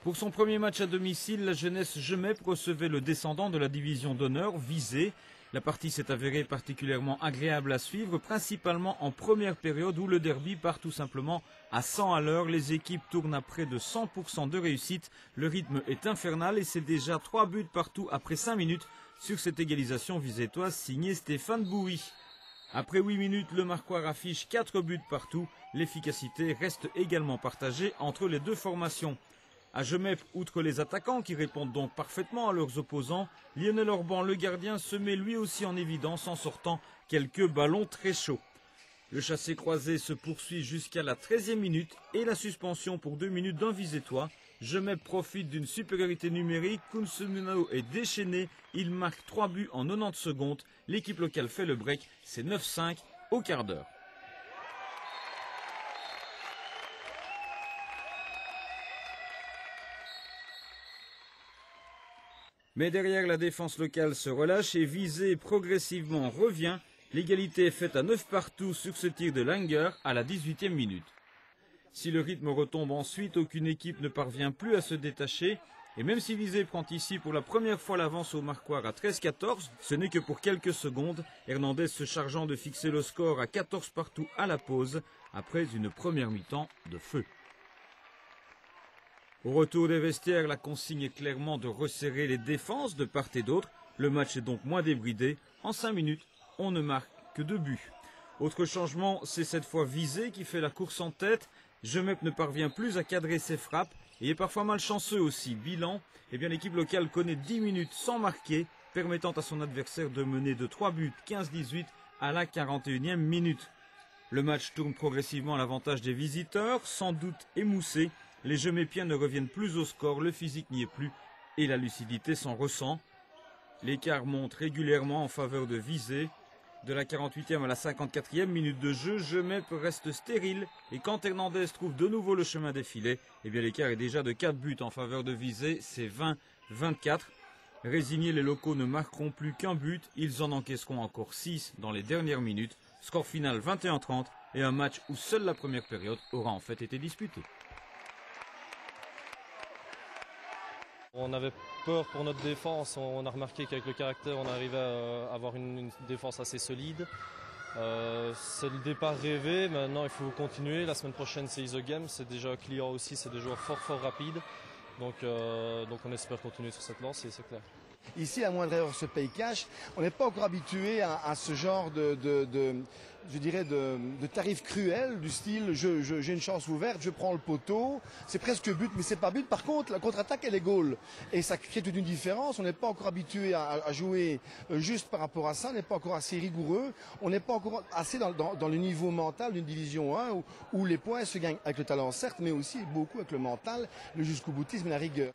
Pour son premier match à domicile, la jeunesse Gemep recevait le descendant de la division d'honneur, Visé. La partie s'est avérée particulièrement agréable à suivre, principalement en première période où le derby part tout simplement à 100 à l'heure. Les équipes tournent à près de 100% de réussite. Le rythme est infernal et c'est déjà 3 buts partout après 5 minutes sur cette égalisation visétoise signée Stéphane Bouy. Après 8 minutes, le Marquois affiche 4 buts partout. L'efficacité reste également partagée entre les deux formations. À Gemep, outre les attaquants qui répondent donc parfaitement à leurs opposants, Lionel Orban, le gardien, se met lui aussi en évidence en sortant quelques ballons très chauds. Le chassé-croisé se poursuit jusqu'à la 13e minute et la suspension pour 2 minutes d'un Visétois. Gemep profite d'une supériorité numérique, Kunsemunao est déchaîné, il marque 3 buts en 90 secondes. L'équipe locale fait le break, c'est 9-5 au quart d'heure. Mais derrière, la défense locale se relâche et Visé progressivement revient. L'égalité est faite à 9 partout sur ce tir de Langer à la 18e minute. Si le rythme retombe ensuite, aucune équipe ne parvient plus à se détacher. Et même si Visé prend ici pour la première fois l'avance au Marquois à 13-14, ce n'est que pour quelques secondes. Hernandez se chargeant de fixer le score à 14 partout à la pause, après une première mi-temps de feu. Au retour des vestiaires, la consigne est clairement de resserrer les défenses de part et d'autre. Le match est donc moins débridé. En 5 minutes, on ne marque que 2 buts. Autre changement, c'est cette fois Visé qui fait la course en tête. Gemep ne parvient plus à cadrer ses frappes et est parfois malchanceux aussi. Bilan, l'équipe locale connaît 10 minutes sans marquer, permettant à son adversaire de mener de 3 buts 15-18 à la 41e minute. Le match tourne progressivement à l'avantage des visiteurs, sans doute émoussés. Les Gemepiens ne reviennent plus au score, le physique n'y est plus et la lucidité s'en ressent. L'écart monte régulièrement en faveur de Visé. De la 48e à la 54e minute de jeu, Gemep reste stérile et quand Hernandez trouve de nouveau le chemin des filets, l'écart est déjà de 4 buts en faveur de Visé, c'est 20-24. Résignés, les locaux ne marqueront plus qu'un but, ils en encaisseront encore 6 dans les dernières minutes. Score final 21-30 et un match où seule la première période aura en fait été disputée. On avait peur pour notre défense, on a remarqué qu'avec le caractère on arrivait à avoir une défense assez solide. C'est le départ rêvé, maintenant il faut continuer, la semaine prochaine c'est The Game, c'est déjà client aussi, c'est des joueurs fort rapides. Donc on espère continuer sur cette lancée, c'est clair. Ici, la moindre erreur se paye cash. On n'est pas encore habitué à ce genre de tarifs cruels, du style j'ai une chance ouverte, je prends le poteau. C'est presque but, mais c'est pas but. Par contre, la contre-attaque, elle est goal. Et ça crée toute une différence. On n'est pas encore habitué à jouer juste par rapport à ça. On n'est pas encore assez rigoureux. On n'est pas encore assez dans le niveau mental d'une division 1 où les points se gagnent avec le talent, certes, mais aussi beaucoup avec le mental, le jusqu'au boutisme et la rigueur.